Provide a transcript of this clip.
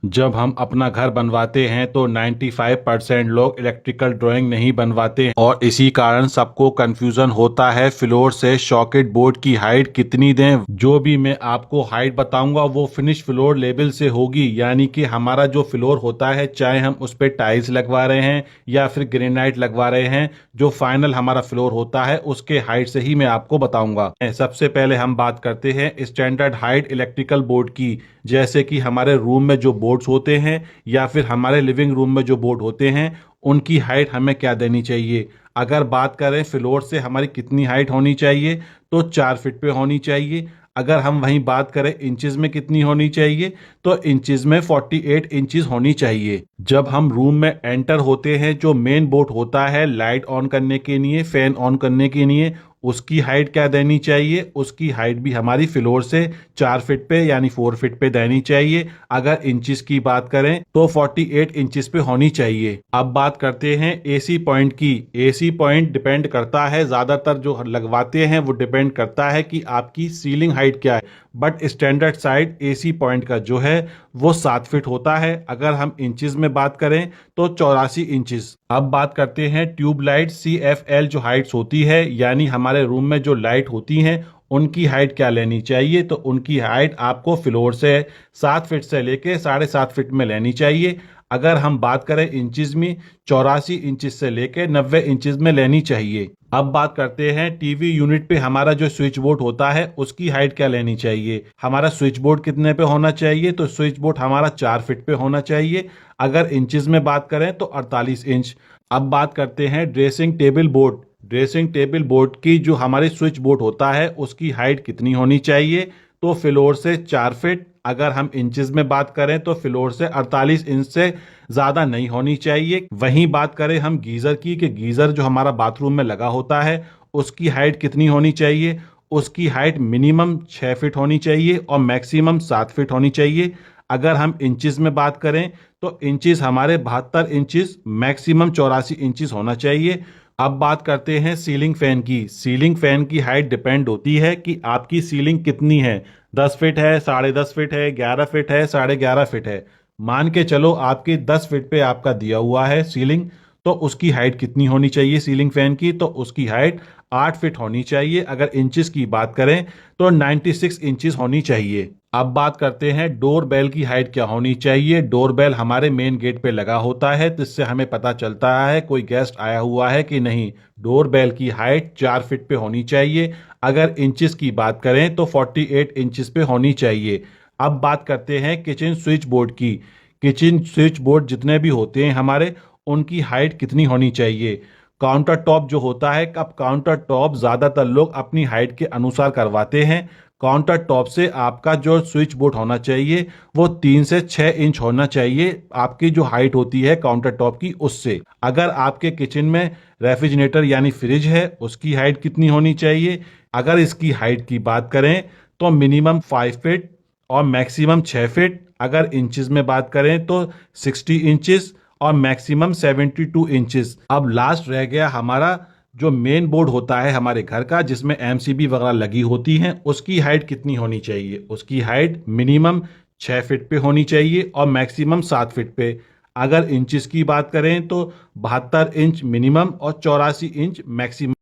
जब हम अपना घर बनवाते हैं तो 95% लोग इलेक्ट्रिकल ड्राइंग नहीं बनवाते हैं और इसी कारण सबको कंफ्यूजन होता है फ्लोर से सॉकेट बोर्ड की हाइट कितनी दें। जो भी मैं आपको हाइट बताऊंगा वो फिनिश फ्लोर लेवल से होगी, यानी कि हमारा जो फ्लोर होता है चाहे हम उस पर टाइल्स लगवा रहे हैं या फिर ग्रेनाइट लगवा रहे हैं, जो फाइनल हमारा फ्लोर होता है उसके हाइट से ही मैं आपको बताऊंगा। सबसे पहले हम बात करते हैं स्टैंडर्ड हाइट इलेक्ट्रिकल बोर्ड की। जैसे कि हमारे रूम में जो बोर्ड्स होते हैं या फिर हमारे लिविंग रूम में जो बोर्ड होते हैं उनकी हाइट हमें क्या देनी चाहिए। अगर बात करें फ्लोर से हमारी कितनी हाइट होनी चाहिए तो 4 फीट पे होनी चाहिए। अगर हम वहीं बात करें इंचेस में कितनी होनी चाहिए तो इंचेस में 48 इंचेस होनी चाहिए। जब हम रूम में एंटर होते हैं जो मेन बोर्ड होता है लाइट ऑन करने के लिए, फैन ऑन करने के लिए, उसकी हाइट क्या देनी चाहिए। उसकी हाइट भी हमारी फ्लोर से 4 फीट पे यानी 4 फीट पे देनी चाहिए। अगर इंचेस की बात करें तो 48 इंचेस पे होनी चाहिए। अब बात करते हैं एसी पॉइंट की। एसी पॉइंट डिपेंड करता है, ज्यादातर जो लगवाते हैं वो डिपेंड करता है कि आपकी सीलिंग हाइट क्या है, but standard side AC point का जो है वो 7 फीट होता है। अगर हम इंचेस में बात करें तो 84 इंचेस। अब बात करते हैं ट्यूबलाइट CFL जो हाइट्स होती है, यानी हमारे रूम में जो लाइट होती हैं उनकी हाइट क्या लेनी चाहिए। तो उनकी हाइट आपको फ्लोर से 7 फीट से लेके 7.5 फीट में लेनी चाहिए। अगर हम बात करें इंचेस में, 84 इंचेस से लेके 90 इंचेस में लेनी चाहिए। अब बात करते हैं टीवी यूनिट पे हमारा जो स्विच बोर्ड होता है उसकी हाइट क्या लेनी चाहिए। हमारा स्विच बोर्ड कितने पे होना चाहिए तो स्विच बोर्ड हमारा 4 फीट पे होना चाहिए। अगर इंचेस में बात करें तो 48 इंच। अब बात करते हैं dressing table board. Dressing table board की जो हमारी स्विच बोर्ड होता है उसकी हाइट कितनी होनी चाहिए तो फ्लोर से 4 फीट। अगर हम इंचेस में बात करें तो फ्लोर से 48 इंच से ज्यादा नहीं होनी चाहिए। वहीं बात करें हम गीजर की, कि गीजर जो हमारा बाथरूम में लगा होता है उसकी हाइट कितनी होनी चाहिए। उसकी हाइट मिनिमम 6 फीट होनी चाहिए और मैक्सिमम 7 फीट होनी चाहिए। अगर हम इंचेस में बात करें तो इंचेस हमारे 72 इंचेस, मैक्सिमम 84 इंचेस होना चाहिए। अब बात करते हैं सीलिंग फैन की। सीलिंग फैन की हाइट डिपेंड होती है कि आपकी सीलिंग कितनी है, 10 फीट है, 10.5 फीट है, 11 फीट है, 11.5 फीट है। मान के चलो आपकी 10 फीट पे आपका दिया हुआ है सीलिंग, तो उसकी हाइट कितनी होनी चाहिए सीलिंग फैन की तो उसकी हाइट 8 फीट होनी चाहिए। अगर इंचेस की बात करें तो 96 इंचेस होनी चाहिए। अब बात करते हैं डोर बेल की हाइट क्या होनी चाहिए। डोर बेल हमारे मेन गेट पे लगा होता है तो इससे हमें पता चलता है कोई गेस्ट आया हुआ है कि नहीं। डोर बेल की हाइट 4 फीट पे होनी चाहिए। अगर इंचेस की बात करें तो 48 इंचेस पे होनी चाहिए। अब बात करते हैं किचन स्विच बोर्ड की। किचन स्विच बोर्ड जितने भी होते हैं हमारे, उनकी हाइट कितनी होनी चाहिए। काउंटर टॉप जो होता है, अब काउंटर टॉप ज्यादातर लोग अपनी हाइट के अनुसार करवाते हैं। काउंटर टॉप से आपका जो स्विच बोर्ड होना चाहिए वो 3 से 6 इंच होना चाहिए, आपकी जो हाइट होती है काउंटर टॉप की उससे। अगर आपके किचन में रेफ्रिजरेटर यानी फ्रिज है उसकी हाइट कितनी होनी चाहिए। अगर इसकी हाइट की बात करें तो मिनिमम 5 फीट और मैक्सिमम 6 फीट। अगर इंचेस में बात करें तो 60 इंचेस और मैक्सिमम 72 इंचेस। अब लास्ट रह गया हमारा जो मेन बोर्ड होता है हमारे घर का, जिसमें MCB वगैरह लगी होती हैं, उसकी हाइट कितनी होनी चाहिए। उसकी हाइट मिनिमम 6 फीट पे होनी चाहिए और मैक्सिमम 7 फीट पे। अगर इंचेस की बात करें तो 72 इंच मिनिमम और 84 इंच मैक्सिमम।